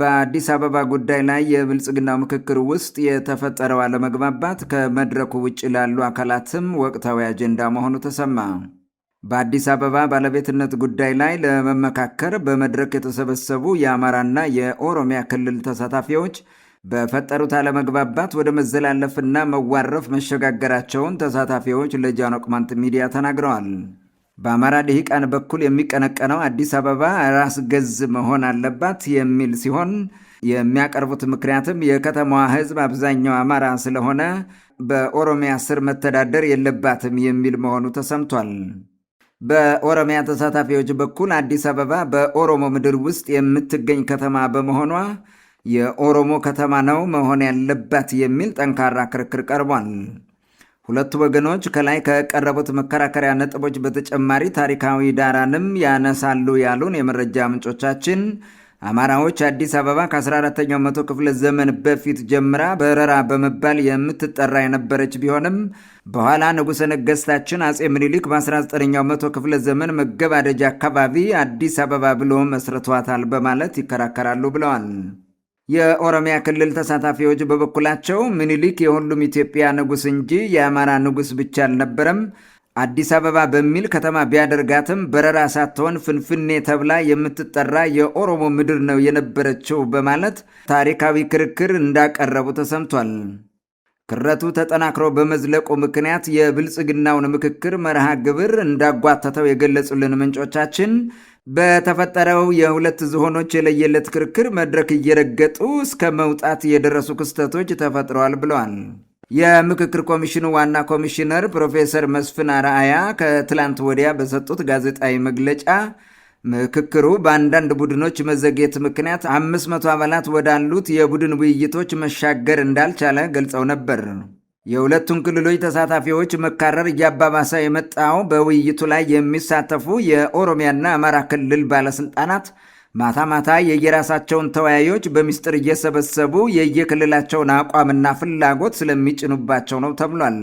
በአዲስ አበባ ጉዳይ ላይ የብልጽግናው ምክክር ውስጥ የተፈጠረው አለመግባባት ከመድረኩ ውጭ ላሉ አካላትም ወቅታዊ አጀንዳ መሆኑ ተሰማ። በአዲስ አበባ ባለቤትነት ጉዳይ ላይ ለመመካከር በመድረክ የተሰበሰቡ የአማራና የኦሮሚያ ክልል ተሳታፊዎች በፈጠሩት አለመግባባት ወደ መዘላለፍና መዋረፍ መሸጋገራቸውን ተሳታፊዎች ለጃኖ ቅማንት ሚዲያ ተናግረዋል። በአማራ ልሂቃን በኩል የሚቀነቀነው አዲስ አበባ ራስ ገዝ መሆን አለባት የሚል ሲሆን የሚያቀርቡት ምክንያትም የከተማዋ ሕዝብ አብዛኛው አማራ ስለሆነ በኦሮሚያ ስር መተዳደር የለባትም የሚል መሆኑ ተሰምቷል። በኦሮሚያ ተሳታፊዎች በኩል አዲስ አበባ በኦሮሞ ምድር ውስጥ የምትገኝ ከተማ በመሆኗ የኦሮሞ ከተማ ነው መሆን ያለባት የሚል ጠንካራ ክርክር ቀርቧል። ሁለቱ ወገኖች ከላይ ከቀረቡት መከራከሪያ ነጥቦች በተጨማሪ ታሪካዊ ዳራንም ያነሳሉ ያሉን የመረጃ ምንጮቻችን አማራዎች አዲስ አበባ ከ14ኛው መቶ ክፍለ ዘመን በፊት ጀምራ በረራ በመባል የምትጠራ የነበረች ቢሆንም በኋላ ንጉሠ ነገሥታችን አጼ ምኒልክ በ19ኛው መቶ ክፍለ ዘመን መገባደጃ አካባቢ አዲስ አበባ ብሎ መስርቷታል በማለት ይከራከራሉ ብለዋል። የኦሮሚያ ክልል ተሳታፊዎች በበኩላቸው ምኒልክ የሁሉም ኢትዮጵያ ንጉሥ እንጂ የአማራ ንጉሥ ብቻ አልነበረም፣ አዲስ አበባ በሚል ከተማ ቢያደርጋትም በረራ ሳትሆን ፍንፍኔ ተብላ የምትጠራ የኦሮሞ ምድር ነው የነበረችው በማለት ታሪካዊ ክርክር እንዳቀረቡ ተሰምቷል። ክረቱ ተጠናክሮ በመዝለቁ ምክንያት የብልጽግናውን ምክክር መርሃ ግብር እንዳጓተተው የገለጹልን ምንጮቻችን በተፈጠረው የሁለት ዝሆኖች የለየለት ክርክር መድረክ እየረገጡ እስከ መውጣት የደረሱ ክስተቶች ተፈጥረዋል ብለዋል። የምክክር ኮሚሽኑ ዋና ኮሚሽነር ፕሮፌሰር መስፍን አርአያ ከትላንት ወዲያ በሰጡት ጋዜጣዊ መግለጫ ምክክሩ በአንዳንድ ቡድኖች መዘግየት ምክንያት 500 አባላት ወዳሉት የቡድን ውይይቶች መሻገር እንዳልቻለ ገልጸው ነበር። የሁለቱም ክልሎች ተሳታፊዎች መካረር እያባባሰ የመጣው በውይይቱ ላይ የሚሳተፉ የኦሮሚያና አማራ ክልል ባለስልጣናት ማታ ማታ የየራሳቸውን ተወያዮች በሚስጥር እየሰበሰቡ የየክልላቸውን አቋምና ፍላጎት ስለሚጭኑባቸው ነው ተብሏል።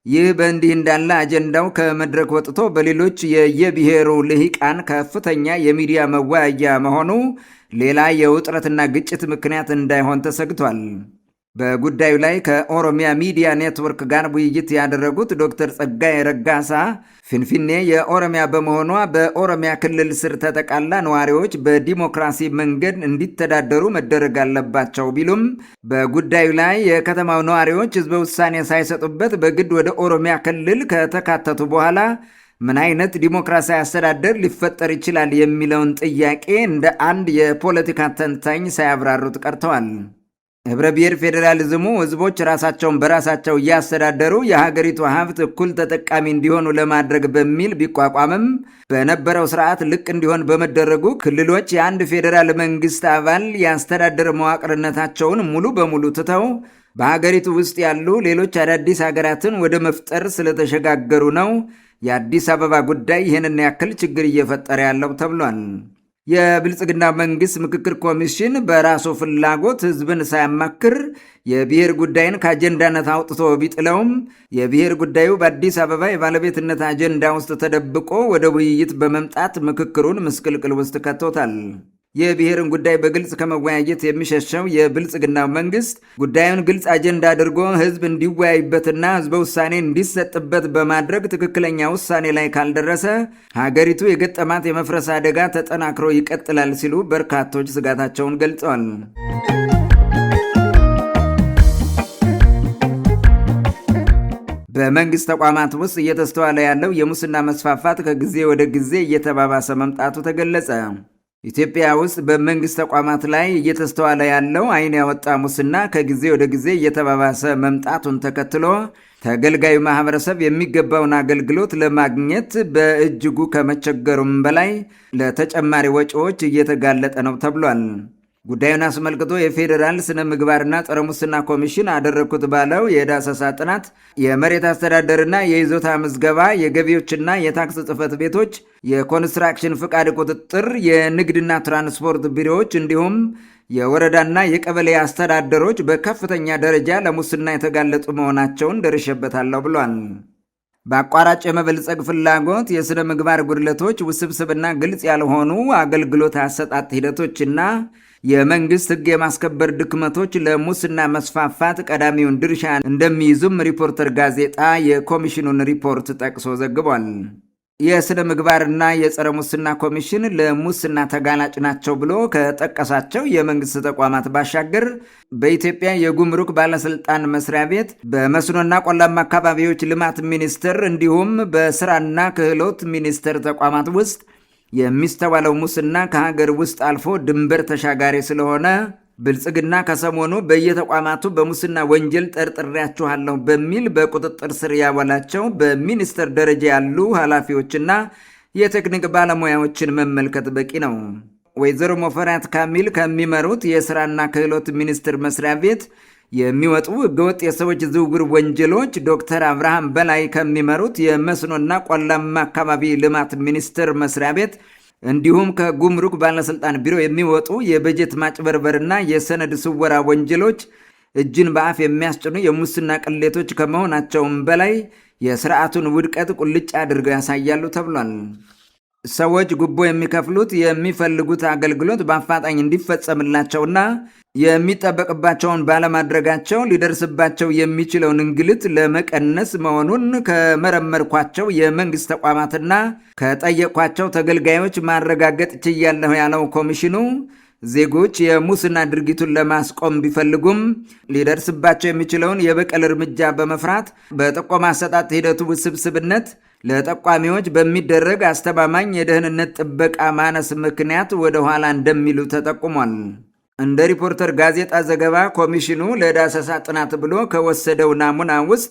ይህ በእንዲህ እንዳለ አጀንዳው ከመድረክ ወጥቶ በሌሎች የየብሔሩ ልሂቃን ከፍተኛ የሚዲያ መወያያ መሆኑ ሌላ የውጥረትና ግጭት ምክንያት እንዳይሆን ተሰግቷል። በጉዳዩ ላይ ከኦሮሚያ ሚዲያ ኔትወርክ ጋር ውይይት ያደረጉት ዶክተር ጸጋዬ ረጋሳ ፍንፍኔ የኦሮሚያ በመሆኗ በኦሮሚያ ክልል ስር ተጠቃላ ነዋሪዎች በዲሞክራሲ መንገድ እንዲተዳደሩ መደረግ አለባቸው ቢሉም በጉዳዩ ላይ የከተማው ነዋሪዎች ሕዝበ ውሳኔ ሳይሰጡበት በግድ ወደ ኦሮሚያ ክልል ከተካተቱ በኋላ ምን አይነት ዲሞክራሲያዊ አስተዳደር ሊፈጠር ይችላል የሚለውን ጥያቄ እንደ አንድ የፖለቲካ ተንታኝ ሳያብራሩት ቀርተዋል። ህብረ ብሔር ፌዴራሊዝሙ ህዝቦች ራሳቸውን በራሳቸው እያስተዳደሩ የሀገሪቱ ሀብት እኩል ተጠቃሚ እንዲሆኑ ለማድረግ በሚል ቢቋቋምም በነበረው ስርዓት ልቅ እንዲሆን በመደረጉ ክልሎች የአንድ ፌዴራል መንግስት አባል የአስተዳደር መዋቅርነታቸውን ሙሉ በሙሉ ትተው በሀገሪቱ ውስጥ ያሉ ሌሎች አዳዲስ ሀገራትን ወደ መፍጠር ስለተሸጋገሩ ነው የአዲስ አበባ ጉዳይ ይህንን ያክል ችግር እየፈጠረ ያለው ተብሏል። የብልጽግና መንግስት ምክክር ኮሚሽን በራሱ ፍላጎት ህዝብን ሳያማክር የብሔር ጉዳይን ከአጀንዳነት አውጥቶ ቢጥለውም የብሔር ጉዳዩ በአዲስ አበባ የባለቤትነት አጀንዳ ውስጥ ተደብቆ ወደ ውይይት በመምጣት ምክክሩን ምስቅልቅል ውስጥ ከቶታል። የብሔርን ጉዳይ በግልጽ ከመወያየት የሚሸሸው የብልጽግና መንግስት ጉዳዩን ግልጽ አጀንዳ አድርጎ ህዝብ እንዲወያይበትና ህዝበ ውሳኔ እንዲሰጥበት በማድረግ ትክክለኛ ውሳኔ ላይ ካልደረሰ ሀገሪቱ የገጠማት የመፍረስ አደጋ ተጠናክሮ ይቀጥላል ሲሉ በርካቶች ስጋታቸውን ገልጸዋል። በመንግስት ተቋማት ውስጥ እየተስተዋለ ያለው የሙስና መስፋፋት ከጊዜ ወደ ጊዜ እየተባባሰ መምጣቱ ተገለጸ። ኢትዮጵያ ውስጥ በመንግስት ተቋማት ላይ እየተስተዋለ ያለው ዓይን ያወጣ ሙስና ከጊዜ ወደ ጊዜ እየተባባሰ መምጣቱን ተከትሎ ተገልጋዩ ማህበረሰብ የሚገባውን አገልግሎት ለማግኘት በእጅጉ ከመቸገሩም በላይ ለተጨማሪ ወጪዎች እየተጋለጠ ነው ተብሏል። ጉዳዩን አስመልክቶ የፌዴራል ስነ ምግባርና ጸረ ሙስና ኮሚሽን አደረግኩት ባለው የዳሰሳ ጥናት የመሬት አስተዳደርና የይዞታ ምዝገባ፣ የገቢዎችና የታክስ ጽሕፈት ቤቶች፣ የኮንስትራክሽን ፍቃድ ቁጥጥር፣ የንግድና ትራንስፖርት ቢሮዎች እንዲሁም የወረዳና የቀበሌ አስተዳደሮች በከፍተኛ ደረጃ ለሙስና የተጋለጡ መሆናቸውን ደርሼበታለሁ ብሏል። በአቋራጭ የመበልጸግ ፍላጎት፣ የሥነ ምግባር ጉድለቶች፣ ውስብስብና ግልጽ ያልሆኑ አገልግሎት አሰጣጥ ሂደቶችና የመንግሥት ሕግ የማስከበር ድክመቶች ለሙስና መስፋፋት ቀዳሚውን ድርሻ እንደሚይዙም ሪፖርተር ጋዜጣ የኮሚሽኑን ሪፖርት ጠቅሶ ዘግቧል። የሥነ ምግባርና የጸረ ሙስና ኮሚሽን ለሙስና ተጋላጭ ናቸው ብሎ ከጠቀሳቸው የመንግሥት ተቋማት ባሻገር በኢትዮጵያ የጉምሩክ ባለሥልጣን መስሪያ ቤት፣ በመስኖና ቆላማ አካባቢዎች ልማት ሚኒስቴር እንዲሁም በሥራና ክህሎት ሚኒስቴር ተቋማት ውስጥ የሚስተዋለው ሙስና ከሀገር ውስጥ አልፎ ድንበር ተሻጋሪ ስለሆነ ብልጽግና ከሰሞኑ በየተቋማቱ በሙስና ወንጀል ጠርጥሬያችኋለሁ በሚል በቁጥጥር ስር ያዋላቸው በሚኒስትር ደረጃ ያሉ ኃላፊዎችና የቴክኒክ ባለሙያዎችን መመልከት በቂ ነው። ወይዘሮ ሙፈሪያት ካሚል ከሚመሩት የሥራና ክህሎት ሚኒስቴር መስሪያ ቤት የሚወጡ ህገወጥ የሰዎች ዝውውር ወንጀሎች፣ ዶክተር አብርሃም በላይ ከሚመሩት የመስኖና ቆላማ አካባቢ ልማት ሚኒስቴር መስሪያ ቤት እንዲሁም ከጉምሩክ ባለሥልጣን ቢሮ የሚወጡ የበጀት ማጭበርበርና የሰነድ ስወራ ወንጀሎች እጅን በአፍ የሚያስጭኑ የሙስና ቅሌቶች ከመሆናቸውም በላይ የስርዓቱን ውድቀት ቁልጭ አድርገው ያሳያሉ ተብሏል። ሰዎች ጉቦ የሚከፍሉት የሚፈልጉት አገልግሎት በአፋጣኝ እንዲፈጸምላቸውና የሚጠበቅባቸውን ባለማድረጋቸው ሊደርስባቸው የሚችለውን እንግልት ለመቀነስ መሆኑን ከመረመርኳቸው የመንግሥት ተቋማትና ከጠየቅኳቸው ተገልጋዮች ማረጋገጥ ችያለሁ ያለው ኮሚሽኑ ዜጎች የሙስና ድርጊቱን ለማስቆም ቢፈልጉም ሊደርስባቸው የሚችለውን የበቀል እርምጃ በመፍራት በጥቆማ አሰጣጥ ሂደቱ ውስብስብነት ለጠቋሚዎች በሚደረግ አስተማማኝ የደህንነት ጥበቃ ማነስ ምክንያት ወደ ኋላ እንደሚሉ ተጠቁሟል። እንደ ሪፖርተር ጋዜጣ ዘገባ ኮሚሽኑ ለዳሰሳ ጥናት ብሎ ከወሰደው ናሙና ውስጥ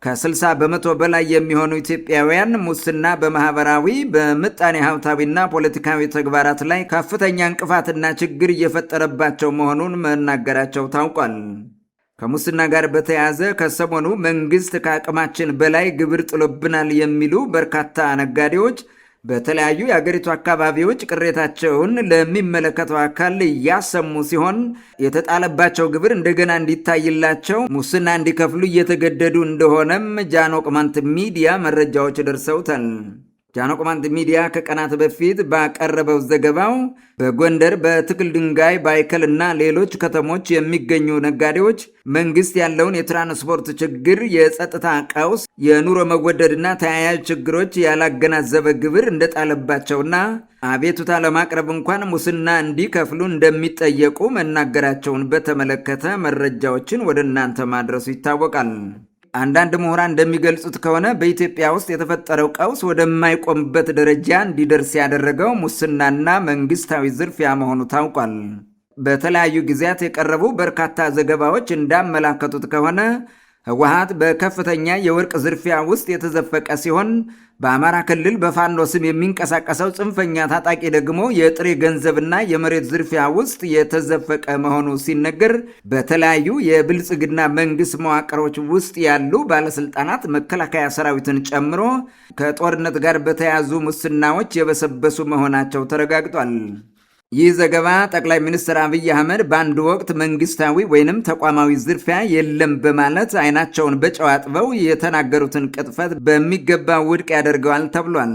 ከ60 በመቶ በላይ የሚሆኑ ኢትዮጵያውያን ሙስና በማህበራዊ በምጣኔ ሀብታዊና ፖለቲካዊ ተግባራት ላይ ከፍተኛ እንቅፋትና ችግር እየፈጠረባቸው መሆኑን መናገራቸው ታውቋል። ከሙስና ጋር በተያያዘ ከሰሞኑ መንግሥት ከአቅማችን በላይ ግብር ጥሎብናል የሚሉ በርካታ ነጋዴዎች በተለያዩ የአገሪቱ አካባቢዎች ቅሬታቸውን ለሚመለከተው አካል እያሰሙ ሲሆን የተጣለባቸው ግብር እንደገና እንዲታይላቸው ሙስና እንዲከፍሉ እየተገደዱ እንደሆነም ጃኖ ቅማንት ሚዲያ መረጃዎች ደርሰውታል። ጃኖ ቅማንት ሚዲያ ከቀናት በፊት ባቀረበው ዘገባው በጎንደር፣ በትክል ድንጋይ፣ ባይከል እና ሌሎች ከተሞች የሚገኙ ነጋዴዎች መንግስት ያለውን የትራንስፖርት ችግር፣ የጸጥታ ቀውስ፣ የኑሮ መወደድና ተያያዥ ችግሮች ያላገናዘበ ግብር እንደጣለባቸውና አቤቱታ ለማቅረብ እንኳን ሙስና እንዲከፍሉ እንደሚጠየቁ መናገራቸውን በተመለከተ መረጃዎችን ወደ እናንተ ማድረሱ ይታወቃል። አንዳንድ ምሁራን እንደሚገልጹት ከሆነ በኢትዮጵያ ውስጥ የተፈጠረው ቀውስ ወደማይቆምበት ደረጃ እንዲደርስ ያደረገው ሙስናና መንግስታዊ ዝርፊያ መሆኑ ታውቋል። በተለያዩ ጊዜያት የቀረቡ በርካታ ዘገባዎች እንዳመላከቱት ከሆነ ህወሓት በከፍተኛ የወርቅ ዝርፊያ ውስጥ የተዘፈቀ ሲሆን በአማራ ክልል በፋኖ ስም የሚንቀሳቀሰው ጽንፈኛ ታጣቂ ደግሞ የጥሬ ገንዘብና የመሬት ዝርፊያ ውስጥ የተዘፈቀ መሆኑ ሲነገር፣ በተለያዩ የብልጽግና መንግስት መዋቅሮች ውስጥ ያሉ ባለስልጣናት መከላከያ ሰራዊትን ጨምሮ ከጦርነት ጋር በተያያዙ ሙስናዎች የበሰበሱ መሆናቸው ተረጋግጧል። ይህ ዘገባ ጠቅላይ ሚኒስትር አብይ አህመድ በአንድ ወቅት መንግስታዊ ወይንም ተቋማዊ ዝርፊያ የለም በማለት አይናቸውን በጨው አጥበው የተናገሩትን ቅጥፈት በሚገባ ውድቅ ያደርገዋል ተብሏል።